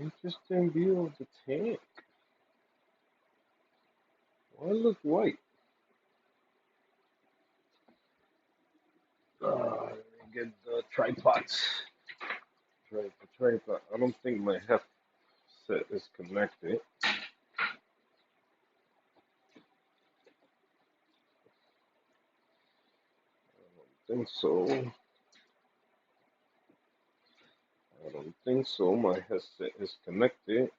Interesting view of the tank. Why look white? Let me get the tripods. Tripod. I don't think my headset is connected. I think so. I don't think so. My headset is connected.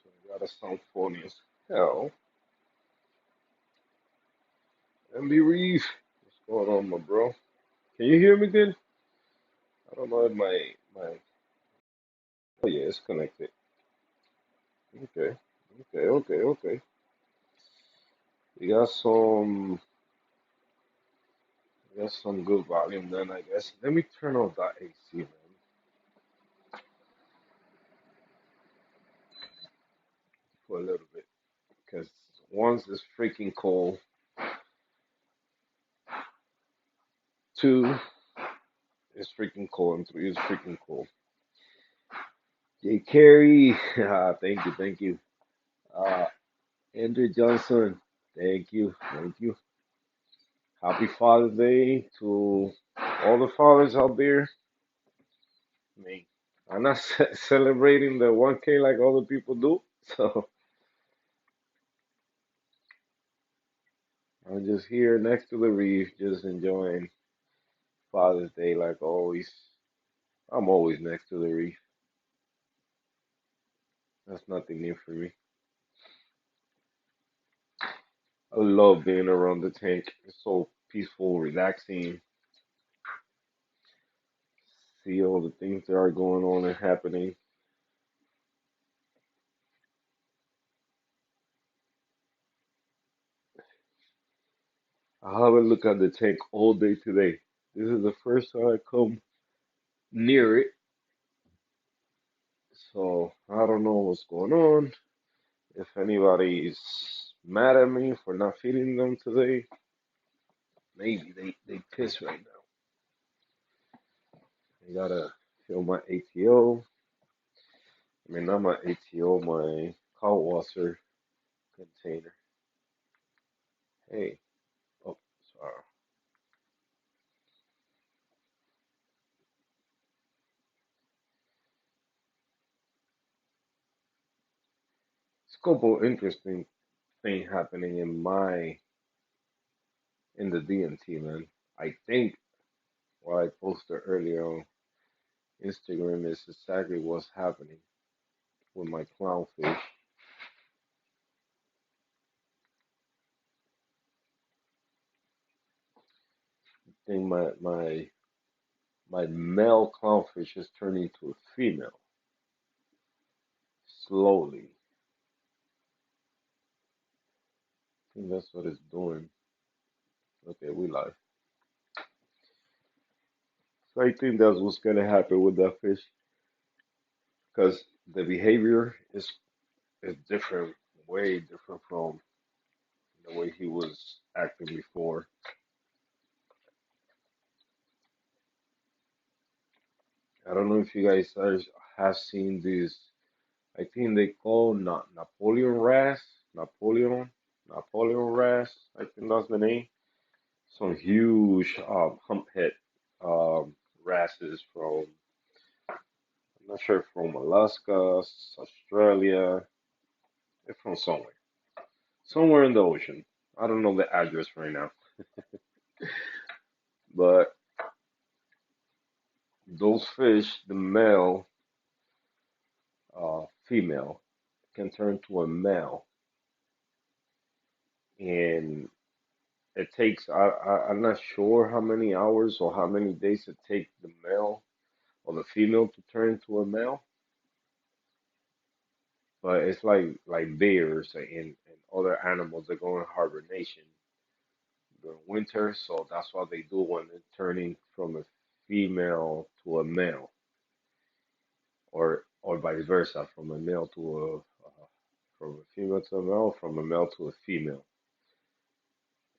So I gotta sound phony as hell. MB Reeve. What's going on, my bro? Can you hear me good? I don't know if my oh yeah, it's connected. Okay. Okay. We got some good volume then I guess. Let me turn off that AC man for a little bit. Because once it's freaking cold, two is freaking cold, and three is freaking cold. Jay Carey, thank you. Uh, Andrew Johnson, thank you. Happy Father's Day to all the fathers out there. I mean, I'm not celebrating the 1K like other people do, so I'm just here next to the reef, just enjoying Father's Day like always. I'm always next to the reef. That's nothing new for me. I love being around the tank. It's so peaceful, relaxing. See all the things that are going on and happening. I haven't looked at the tank all day today. This is the first time I come near it, so I don't know what's going on. If anybody is mad at me for not feeding them today, maybe they piss right now. I gotta fill my ATO. I mean, not my ATO, my Kalwasser container. Hey, oh, sorry. It's a couple interesting thing happening in the DMT, man. I think what I posted earlier on Instagram is exactly what's happening with my clownfish. I think my male clownfish is turning to a female slowly. I think that's what it's doing. Okay, we live. So I think that's what's gonna happen with that fish because the behavior is different, way different from the way he was acting before. I don't know if you guys have seen this. I think they call Napoleon Ras, Napoleon, Napoleon Ras. I think that's the name. Some huge humphead um, wrasses from I'm not sure from Alaska, Australia. They're from somewhere in the ocean. I don't know the address right now, but those fish, the male, female, can turn to a male, and it takes I'm not sure how many hours or how many days it takes the male or the female to turn to a male, but it's like bears and other animals that go in hibernation during winter, so that's what they do when they're turning from a female to a male, or vice versa, from a male to from a female to a male, from a male to a female.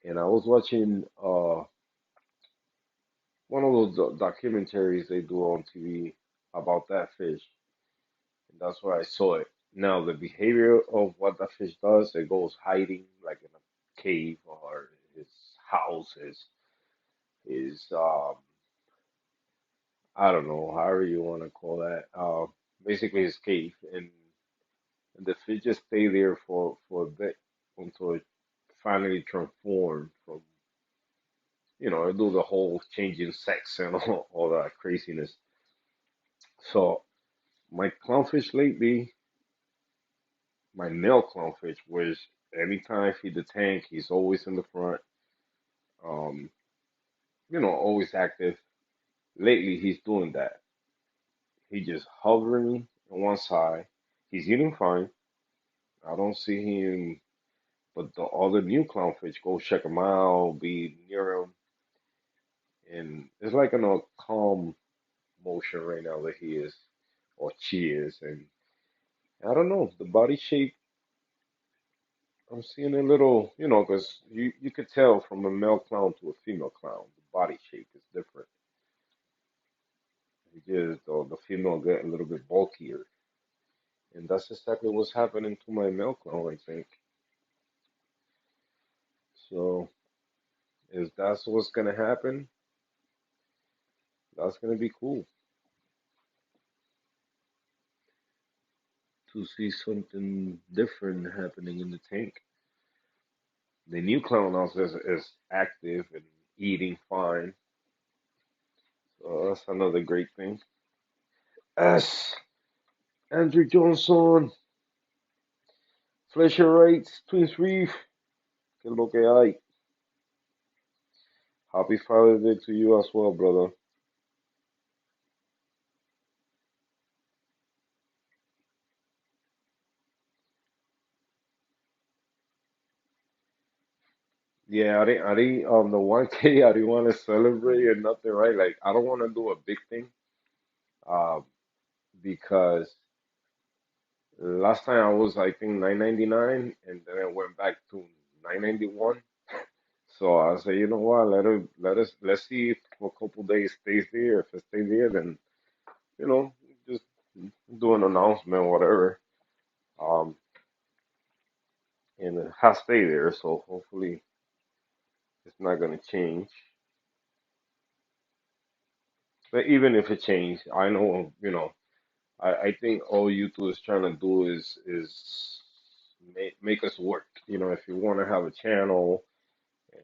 And I was watching one of those documentaries they do on TV about that fish. That's where I saw it. Now the behavior of what the fish does, it goes hiding like in a cave or his house, his I don't know, however you want to call that. Basically his cave, and the fish just stay there for a bit until it finally transform from, it do the whole changing sex and all that craziness. So my clownfish lately, my male clownfish, was every time I feed the tank, he's always in the front. Um, always active. Lately, he's doing that. He just hovering on one side. He's eating fine. I don't see him, but the other new clownfish go check him out, be near him, and it's like in a calm motion right now that he is, or she is, and I don't know the body shape. I'm seeing a little, because you could tell from a male clown to a female clown, the body shape is different. It just the female get a little bit bulkier, and that's exactly what's happening to my male clown, I think. So if that's what's gonna happen, that's gonna be cool to see something different happening in the tank. The new clown house is active and eating fine, so that's another great thing. S. Andrew Johnson, Fletcher Wright, Twins Reef, que es lo que hay. Happy Father's Day to you as well, brother. Yeah, the 1K, I didn't want to celebrate or nothing, right? Like, I don't want to do a big thing, uh, because last time I was, I think, 999, and then I went back to 991. So I say, you know what? Let's see if for a couple days stays there. If it stays there, then you know, just do an announcement, whatever. Um, and it has stayed there, so hopefully it's not gonna change. But even if it changed, I know, I think all YouTube is trying to do is make us work. If you want to have a channel and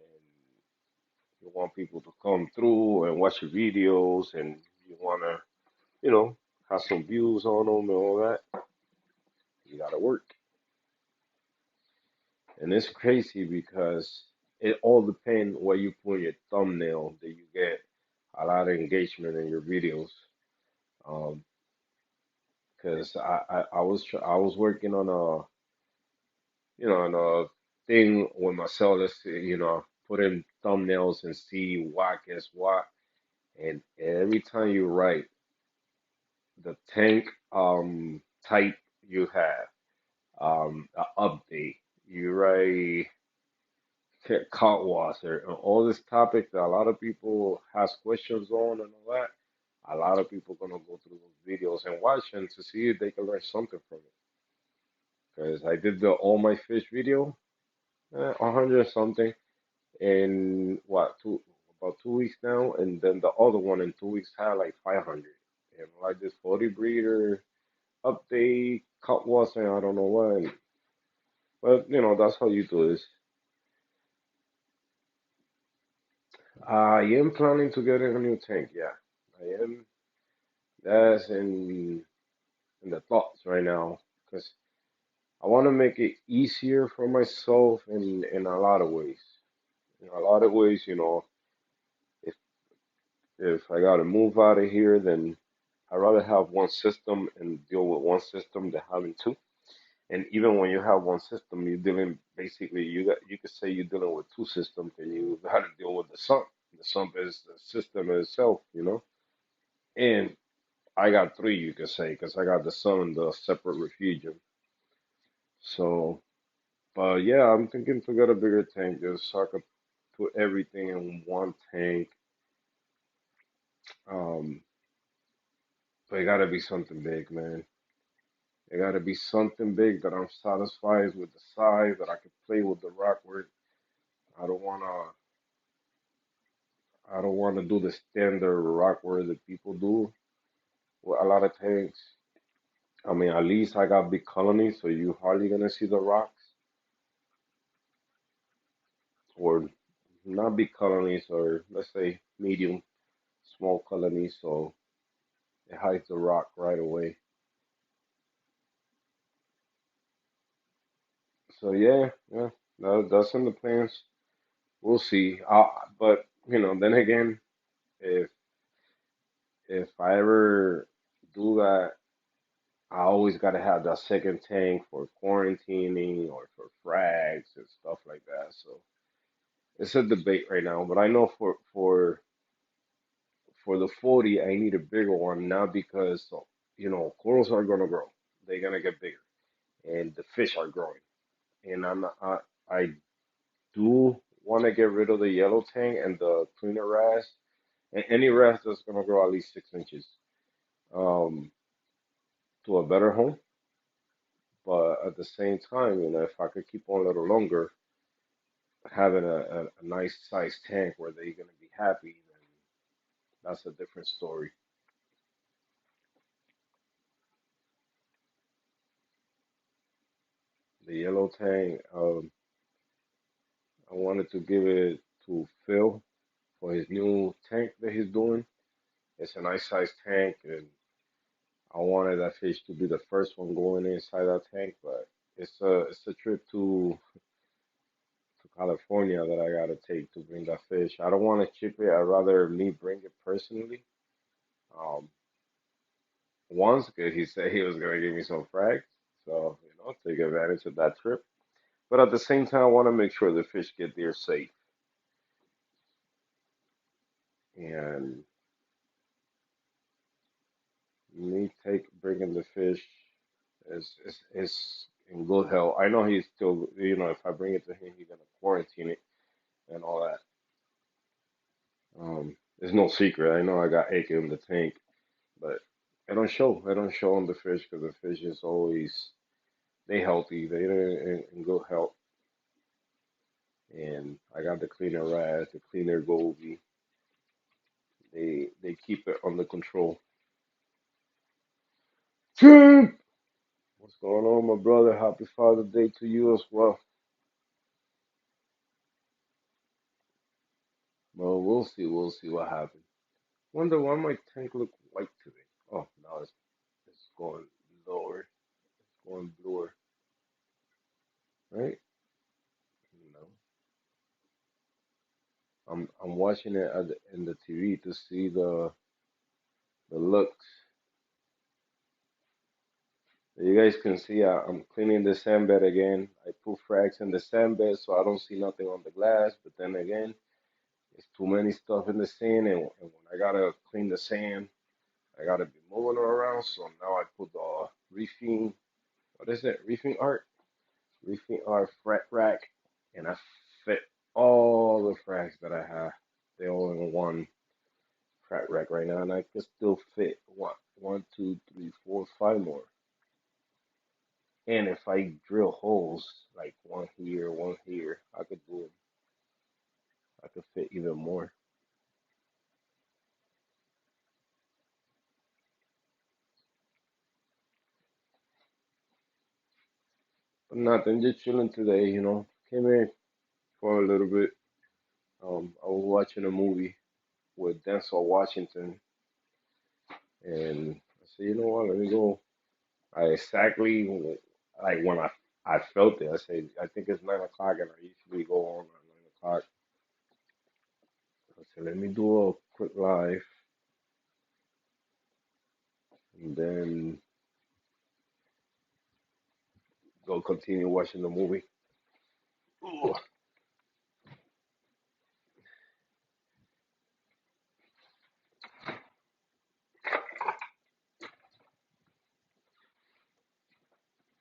you want people to come through and watch your videos, and you want to, you know, have some views on them and all that, you got to work. And it's crazy because it all depends where you put your thumbnail that you get a lot of engagement in your videos. Um, because I was working on a thing with myself. Let's say, put in thumbnails and see what gets what. And every time you write the tank type you have, a update, you write caught water, and all this topic that a lot of people has questions on and all that. A lot of people gonna go through those videos and watch them to see if they can learn something from it. Because I did the all my fish video, 100 something in what two about 2 weeks now, and then the other one in 2 weeks had like 500. And like this 40 breeder update, cut was and I don't know what, but that's how you do this. I am planning to get a new tank. Yeah, I am. That's in the thoughts right now because I want to make it easier for myself in a lot of ways. In a lot of ways, if if I gotta move out of here, then I'd rather have one system and deal with one system than having two. And even when you have one system, you're dealing basically you could say you're dealing with two systems, and you got to deal with the sump. The sump is the system itself. And I got three, you could say, because I got the sun and the separate refugium. So, but yeah, I'm thinking to get a bigger tank just so I could put everything in one tank. Um, but it gotta be something big, man. It got to be something big that I'm satisfied with the size that I can play with the rock with. I don't wanna I don't wanna do the standard rock where the people do with a lot of tanks. I mean, at least I got big colonies, so you hardly gonna see the rocks, or not big colonies, or let's say medium, small colonies, so it hides the rock right away. So yeah, yeah, that's in the plans. We'll see. But then again, if if I ever do that, I always gotta have that second tank for quarantining or for frags and stuff like that. So it's a debate right now. But I know for the 40, I need a bigger one now because corals are gonna grow. They're gonna get bigger, and the fish are growing. And I do want to get rid of the yellow tank and the cleaner wrasse, and any wrasse that's gonna grow at least 6 inches, um, to a better home. But at the same time, if I could keep on a little longer, having a nice sized tank where they're gonna be happy, then that's a different story. The yellow tank, I wanted to give it to Phil for his new tank that he's doing. It's a nice sized tank, and I wanted that fish to be the first one going inside that tank, but it's a trip to California that I gotta take to bring that fish. I don't want to ship it. I'd rather me bring it personally. Um, Once, because he said he was gonna give me some frags, so take advantage of that trip. But at the same time, I want to make sure the fish get there safe, and me take bringing the fish is in good health. I know he's still, if I bring it to him, he's gonna quarantine it and all that. It's no secret. I know I got egg in the tank, but I don't show. I don't show on the fish because the fish is always they healthy. They in good health, and I got the cleaner wrasse, the cleaner goby. They keep it under control. What's going on, my brother? Happy Father's Day to you as well. Well, we'll see. We'll see what happens. Wonder why my tank look white today. Oh, now it's going lower. It's going bluer, right? No, I'm watching it in the TV to see the looks. You guys can see I'm cleaning the sandbed again. I put frags in the sandbed so I don't see nothing on the glass. But then again, there's too many stuff in the sand, and when I gotta clean the sand, I gotta be moving it around. So now I put the reefing. What is it? Reefing art frat rack, and I fit all the frags that I have. They all in one frat rack right now, and I can still fit what one, two, three, four, five more. And if I drill holes, like one here, I could do it. I could fit even more. But nothing, just chilling today, Came in for a little bit. I was watching a movie with Denzel Washington, and I said, you know what, let me go. I exactly like when I felt it. I said, I think it's 9 o'clock, and I usually go on at 9 o'clock. I said, let me do a quick live, and then go continue watching the movie. Ooh.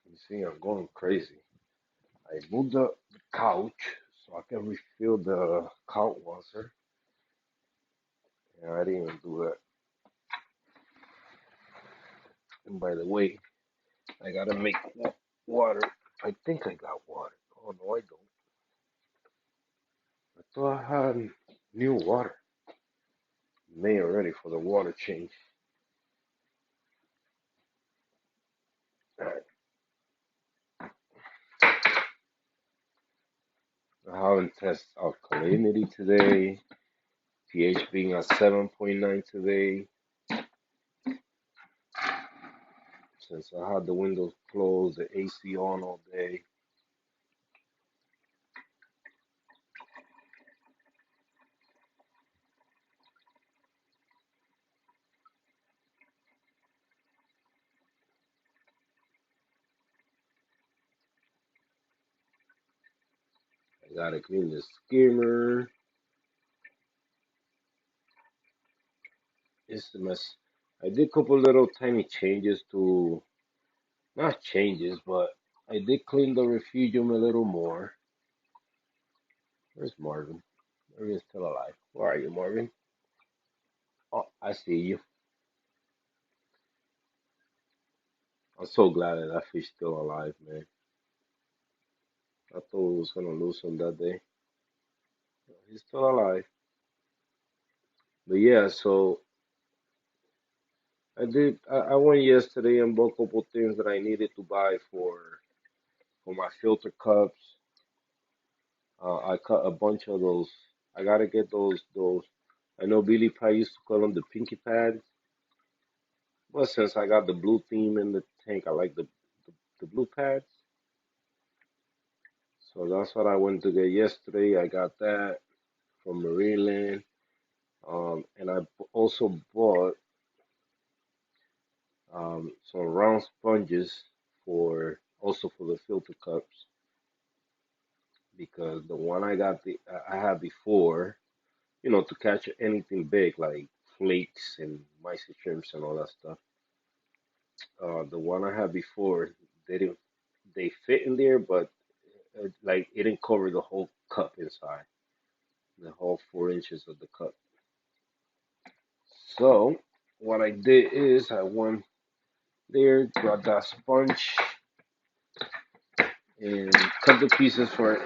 You see, I'm going crazy. I moved the couch so I can refill the couch washer. And I didn't even do that. And by the way, I gotta make water. I think I got water. Oh no, I don't. I thought I had new water made already for the water change. Alright, I haven't tested alkalinity today. pH being at 7.9 today. Since I had the windows closed, the AC on all day. I gotta clean the skimmer. It's a mess. I did a couple little tiny changes to, not changes, but I did clean the refugium a little more. Where's Marvin? Marvin's still alive. Where are you, Marvin? Oh, I see you. I'm so glad that that fish still alive, man. I thought we was gonna lose him that day. He's still alive. But yeah, so I went yesterday and bought a couple things that I needed to buy for my filter cups. I cut a bunch of those. I gotta get those. I know Billy Pie used to call them the pinky pads, but since I got the blue theme in the tank, I like the blue pads. So that's what I went to get yesterday. I got that from Marineland. And I also bought some round sponges for also for the filter cups because the one I had before, to catch anything big like flakes and mice shrimps and all that stuff. The one I had before, they didn't they fit in there, but like it didn't cover the whole cup inside, the whole 4 inches of the cup. So what I did is I went there, got that sponge, and cut the pieces for it.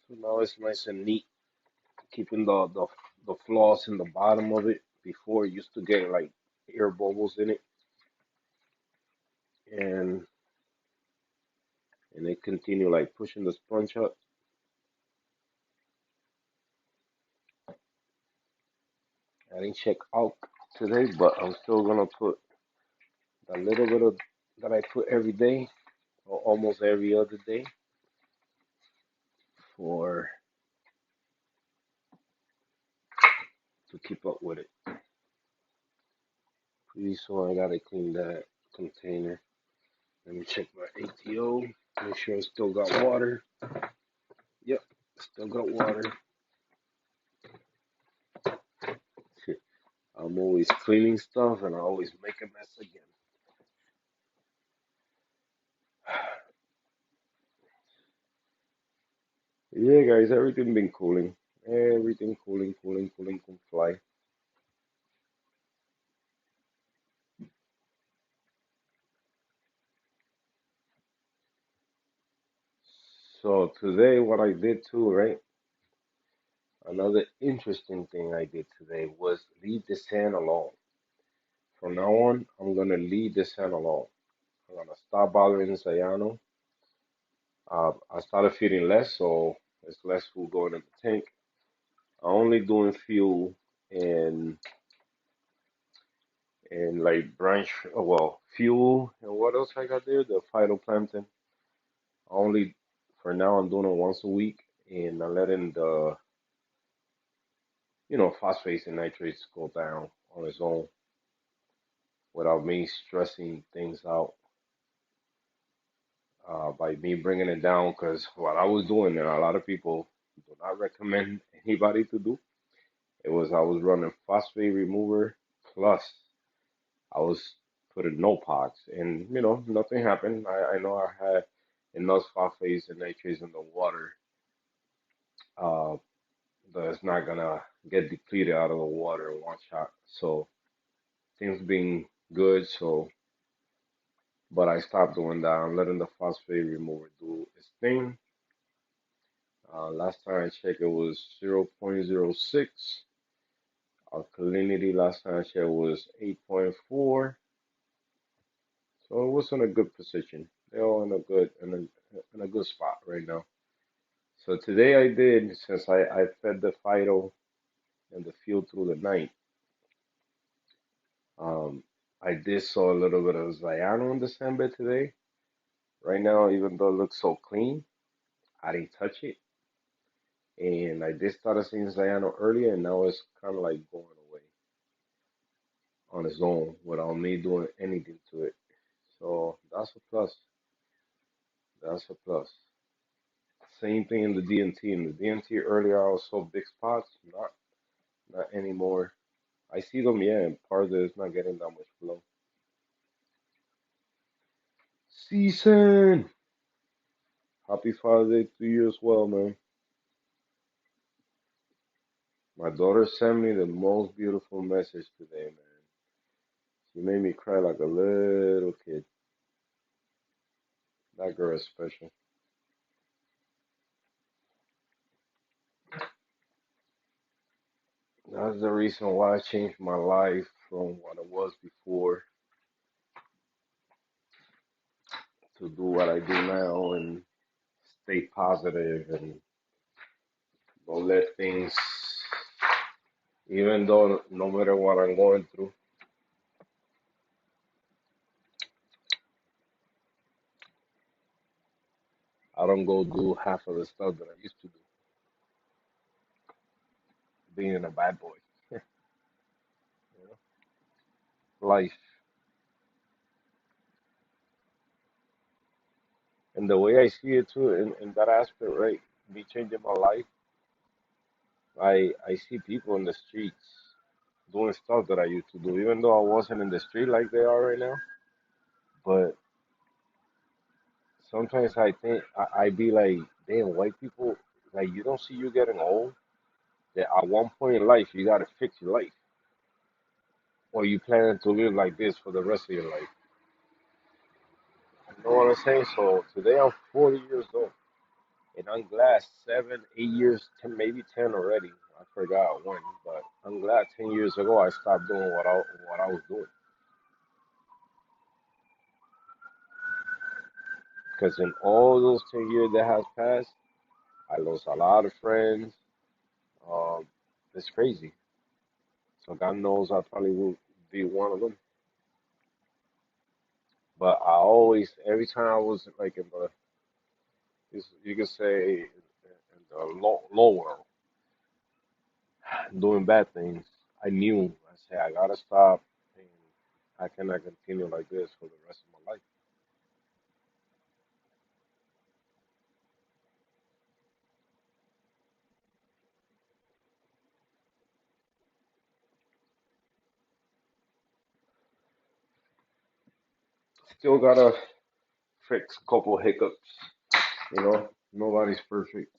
So now it's nice and neat, keeping the flaws in the bottom of it. Before it used to get like air bubbles in it, and they continue like pushing the sponge up. I didn't check out today, but I'm still gonna put a little bit of that I put every day or almost every other day for to keep up with it. Pretty soon I gotta clean that container. Let me check my ATO. Make sure I still got water. Yep, still got water. I'm always cleaning stuff and I always make a mess again. Yeah, guys, everything been cooling. Everything cooling, cooling, cooling, can fly. So today, what I did too, right? Another interesting thing I did today was leave the sand alone. From now on, I'm gonna leave the sand alone. I'm gonna stop bothering Sayano. I started feeding less, so there's less food going in the tank. I'm only doing fuel and like branch, well, fuel and what else I got there? The phytoplankton. Only for now, I'm doing it once a week, and I'm letting the phosphates and nitrates go down on its own without me stressing things out by me bringing it down. Because what I was doing, and a lot of people do not recommend anybody to do, it was I was running phosphate remover plus I was putting no pox, and nothing happened. I know I had enough phosphates and nitrates in the water uh, that it's not gonna get depleted out of the water in one shot. So things being good. So but I stopped doing that. I'm letting the phosphate remover do its thing. Last time I checked, it was 0.06. Alkalinity last time I checked was 8.4. So it was in a good position. They're all in a good spot right now. So today I did, since I fed the Fido and the field through the night, um, I did saw a little bit of Zyano in the sandbed today. Right now, even though it looks so clean, I didn't touch it. And I did start seeing Zyano earlier, and now it's kind of like going away on its own without me doing anything to it. So that's a plus. That's a plus. Same thing in the DNT. In the DNT earlier, I was so big spots. Not anymore. I see them, yeah, and part of it is not getting that much flow. Season. Happy Father's Day to you as well, man. My daughter sent me the most beautiful message today, man. She made me cry like a little kid. That girl is special. That's the reason why I changed my life from what it was before to do what I do now and stay positive and don't let things, even though no matter what I'm going through, I don't go do half of the stuff that I used to do, being a bad boy. You know? Life. And the way I see it too, in that aspect, right? Me changing my life, I see people in the streets doing stuff that I used to do, even though I wasn't in the street like they are right now. But sometimes I think I be like, damn, white people, like you don't see you getting old. That at one point in life you gotta fix your life, or you planning to live like this for the rest of your life. You know what I'm saying? So today I'm 40 years old, and I'm glad 7, 8 years, 10, maybe 10 already. I forgot when, but I'm glad 10 years ago I stopped doing what I was doing. Because in all those 10 years that has passed, I lost a lot of friends. Um, it's crazy. So God knows I probably will be one of them. But I always, every time I was like in the, you could say, in the low world, doing bad things, I knew. I said I gotta stop, and I cannot continue like this for the rest of my life. Still gotta fix a couple hiccups. Nobody's perfect.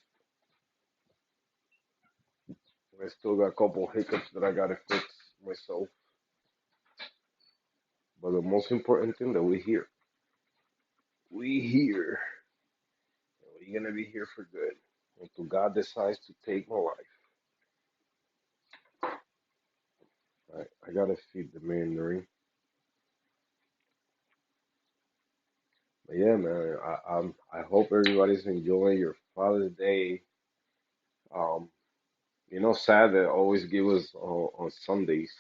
I still got a couple hiccups that I gotta fix myself. But the most important thing that we here. We here. We're gonna be here for good. Until God decides to take my life. I gotta feed the mandarin. But yeah, man, I hope everybody's enjoying your Father's Day. Um, sad that always give us on Sundays.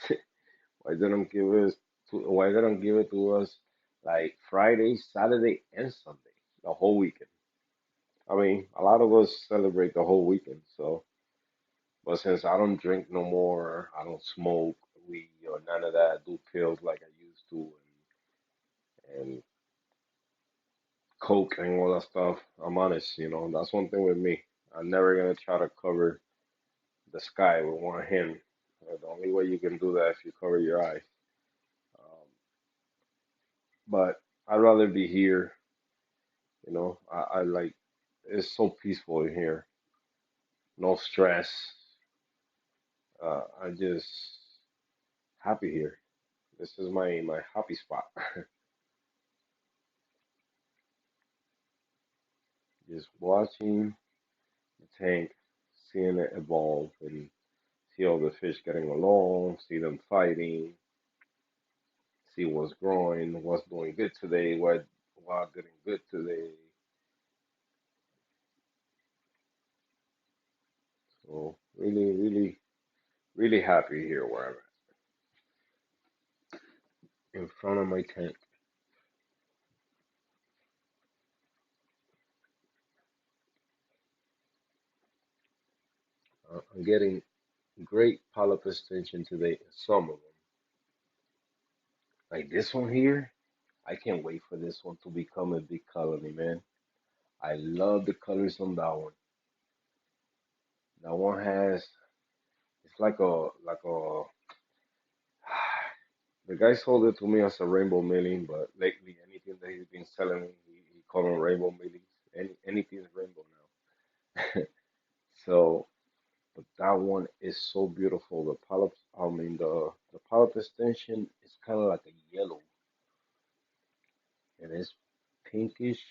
Why didn't give us why didn't give it to us like Friday, Saturday, and Sunday, the whole weekend? I mean, a lot of us celebrate the whole weekend, so but since I don't drink no more, I don't smoke weed or none of that, do pills like I used to, and coke and all that stuff. I'm honest, that's one thing with me. I'm never gonna try to cover the sky with one hand. The only way you can do that if you cover your eyes. Um, but I'd rather be here. I like it's so peaceful in here. No stress. I just happy here. This is my happy spot. just watching the tank, seeing it evolve, and see all the fish getting along, see them fighting, see what's growing, what's doing good today, what getting good today. So really, really, really happy here where I'm at, in front of my tank. I'm getting great polyp extension today. Some of them, like this one here, I can't wait for this one to become a big colony, man. I love the colors on that one. That one has, it's like a the guy sold it to me as a rainbow milling, but lately anything that he's been selling, he call them rainbow millings. Anything's rainbow now. So, but that one is so beautiful. The polyps, I mean the polyp extension is kind of like a yellow, and it's pinkish,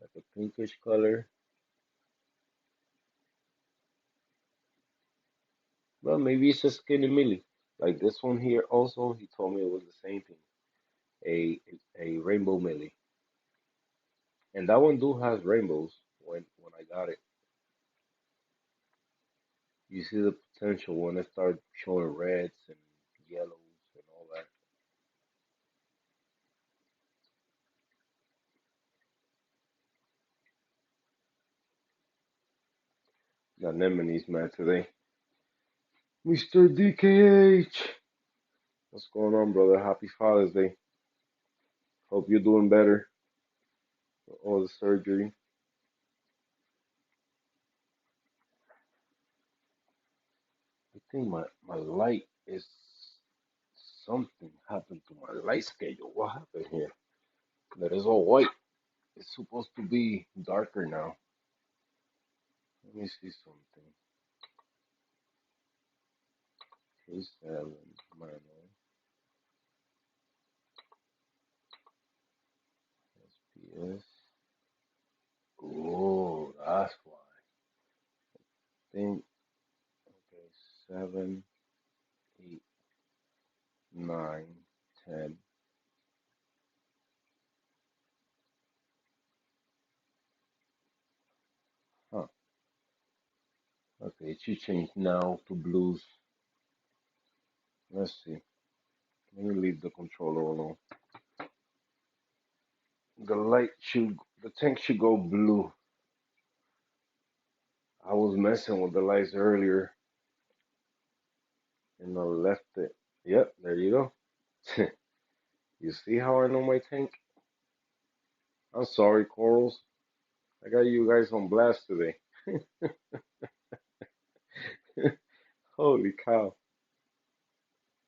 like a pinkish color. Well, maybe it's a skinny millie. Like this one here, also, he told me it was the same thing, a a rainbow millie, and that one do has rainbows. When I got it, you see the potential when it start showing reds and yellows and all that. The anemones, man, today. Mr. DKH, what's going on, brother? Happy Father's Day. Hope you're doing better with all the surgery. I think my light is something happened to my light schedule. What happened here? That is all white. It's supposed to be darker now. Let me see something. K7 minus SPS. Oh, that's why. Think okay, 7, 8, 9, 10. Huh. Okay, it should change now to blues. Let's see. Let me leave the controller alone. The tank should go blue. I was messing with the lights earlier and I left it. Yep, there you go. You see how I know my tank? I'm sorry, corals. I got you guys on blast today. Holy cow.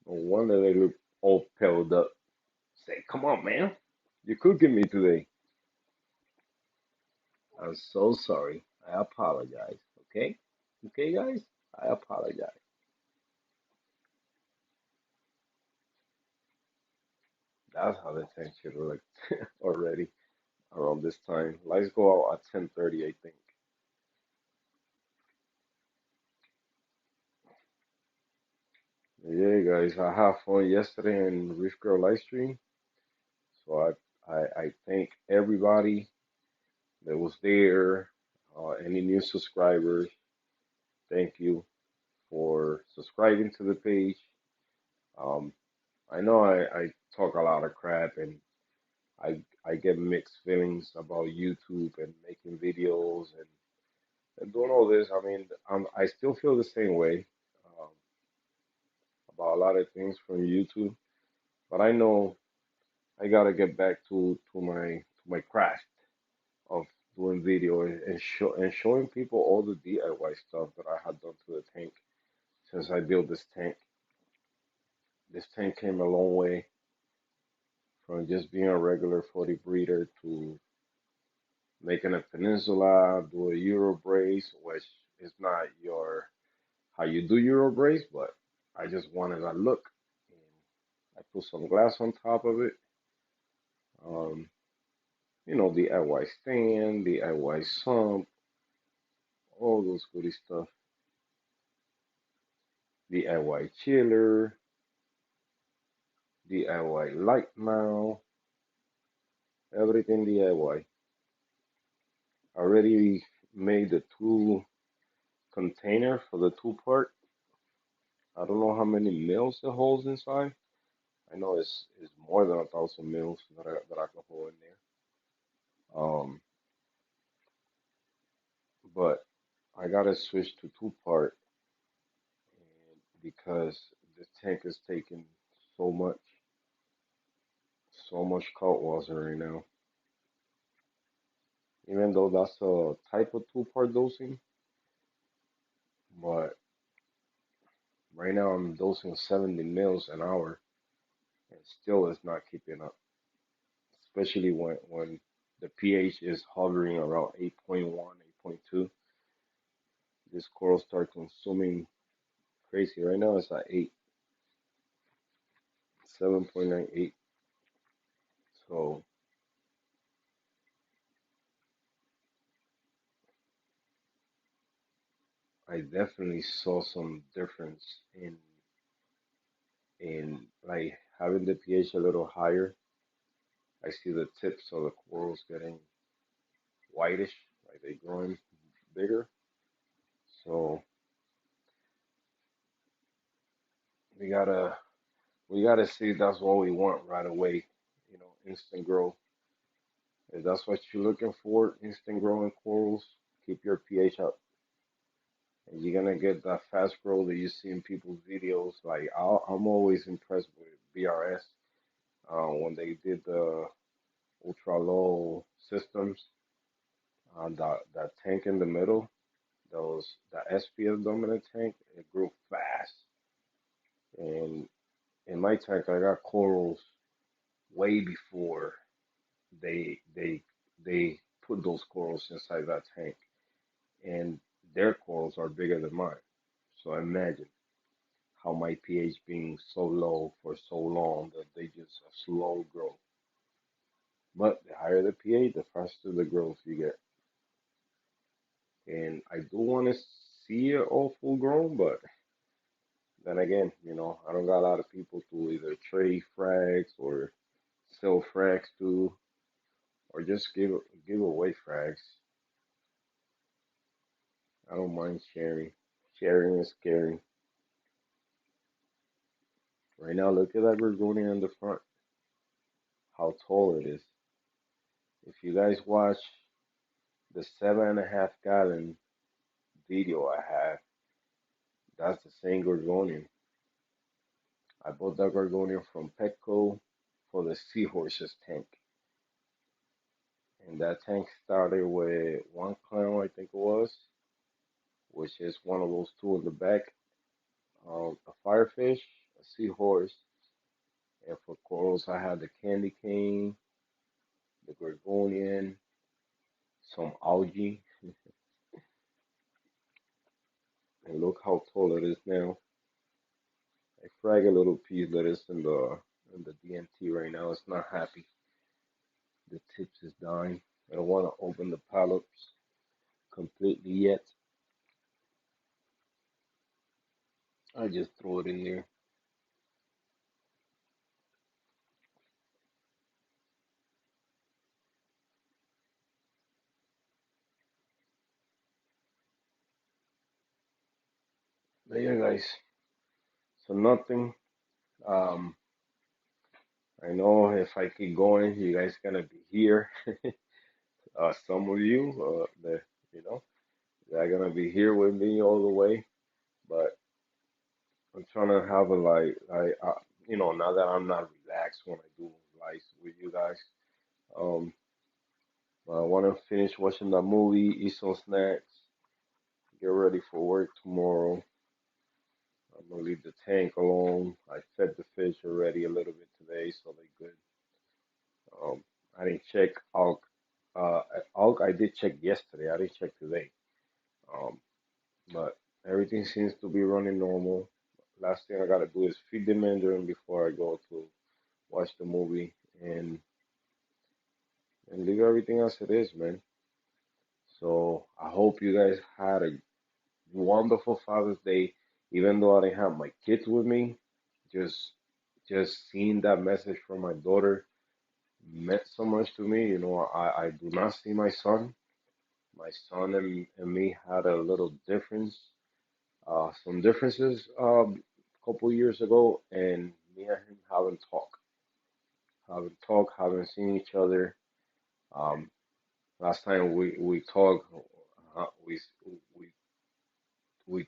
No wonder they look all pilled up. Say, come on, man. You're cooking me today. I'm so sorry. I apologize. Okay? Okay, guys? I apologize. That's how the tank should look already around this time. Lights go out at 10:30, I think. Yeah, guys, I had fun yesterday in Reef Girl live stream. So I thank everybody that was there. Any new subscribers, thank you for subscribing to the page. Um, I know I talk a lot of crap and I get mixed feelings about YouTube and making videos and doing all this. I mean, I still feel the same way um, about a lot of things from YouTube, but I know I gotta get back to my craft of doing video and showing people all the DIY stuff that I had done to the tank since I built this tank. This tank came a long way from just being a regular 40 breeder to making a peninsula, do a Euro brace, which is not your how you do Euro brace, but I just wanted a look. And I put some glass on top of it. Um, DIY stand, DIY sump, all those goody stuff. DIY chiller, DIY light mount, everything DIY. Already made the two container for the two part. I don't know how many mils it holds inside. I know it's more than 1,000 mils that I can hold in there. Um, but I gotta switch to two part, and because the tank is taking so much, so much cold water right now. Even though that's a type of two part dosing, but right now I'm dosing 70 mils an hour, and still it's not keeping up. Especially when the pH is hovering around 8.1, 8.2. This coral start consuming crazy. Right now it's at 8, 7.98. So I definitely saw some difference in like having the pH a little higher. I see the tips of the corals getting whitish, like they growing bigger. So we gotta we gotta see if that's what we want right away. Instant growth. If that's what you're looking for, instant growing corals, keep your pH up. And you're gonna get that fast growth that you see in people's videos. Like I'm always impressed with BRS when they did the ultra low systems. That tank in the middle, those the SPS dominant tank, it grew fast. And in my tank, I got corals way before they they they put those corals inside that tank, and their corals are bigger than mine. So imagine how my pH being so low for so long that they just a slow growth. But the higher the pH, the faster the growth you get. And I do want to see it all full grown, but then again, I don't got a lot of people to either trade frags or sell frags to, or just give away frags. I don't mind sharing. Sharing is caring. Right now, look at that Gorgonia in the front. How tall it is. If you guys watch the 7.5 gallon video I have, that's the same Gorgonian. I bought that Gorgonian from Petco for the Seahorses tank. And that tank started with one clown, I think it was, which is one of those two in the back, a firefish, a seahorse, and for corals I had the candy cane, the Gorgonian, some algae, and look how tall it is now. I frag a little piece that is in the DMT right now. It's not happy. The tips is dying. I don't want to open the polyps completely yet. I just throw it in there. But yeah, guys. So nothing. Um, I know if I keep going, you guys gonna be here. Some of you, they're gonna be here with me all the way. But I'm trying to have a now that I'm not relaxed when I do lives with you guys. Um, I want to finish watching that movie, eat some snacks, get ready for work tomorrow. I'm gonna leave the tank alone. I fed the fish already a little bit today, so they good. Um, I didn't check ALK. ALK I did check yesterday. I didn't check today. Um, but everything seems to be running normal. Last thing I gotta do is feed the mandarin before I go to watch the movie, and and leave everything as it is, man. So I hope you guys had a wonderful Father's Day, even though I didn't have my kids with me. Just just seeing that message from my daughter meant so much to me. I do not see my son. My son and me had a little difference, some differences a couple years ago, and me and him haven't seen each other. Um, Last time we talked, uh, we we we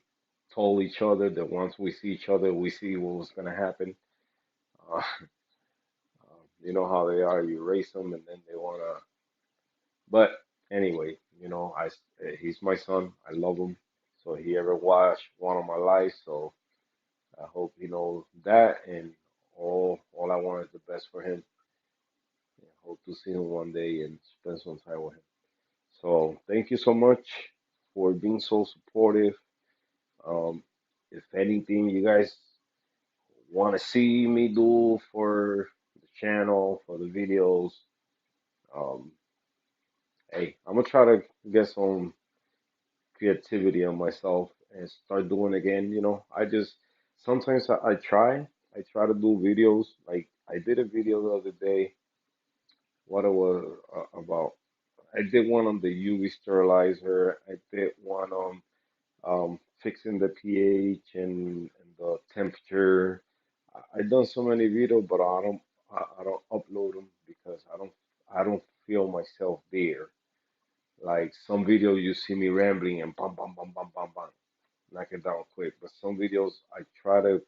told each other that once we see each other, we see what was gonna happen. Uh, you know how they are. You race them, and then they wanna. But anyway, he's my son. I love him. So he ever watched one of my lives. So I hope he knows that, and all I want is the best for him. I hope to see him one day and spend some time with him. So thank you so much for being so supportive. Um, if anything you guys want to see me do for the channel, for the videos, um, hey, I'm gonna try to get some creativity on myself and start doing again. I just sometimes I try to do videos. Like I did a video the other day. What it was about? I did one on the UV sterilizer. I did one on fixing the pH and the temperature. I done so many videos, but I don't upload them because I don't feel myself there. Like some videos you see me rambling and bam bam bam bam bam bam, knock it down quick. But some videos I try to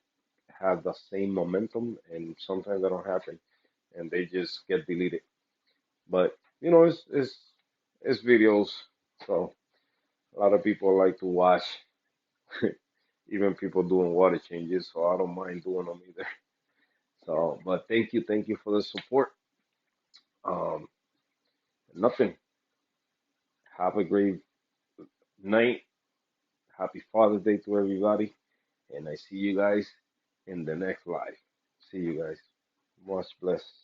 have the same momentum, and sometimes that don't happen, and they just get deleted. But it's videos, so a lot of people like to watch. Even people doing water changes, so I don't mind doing them either. So, but thank you for the support. Um, Nothing. Have a great night. Happy Father's Day to everybody, and I see you guys in the next live. See you guys. Much blessed.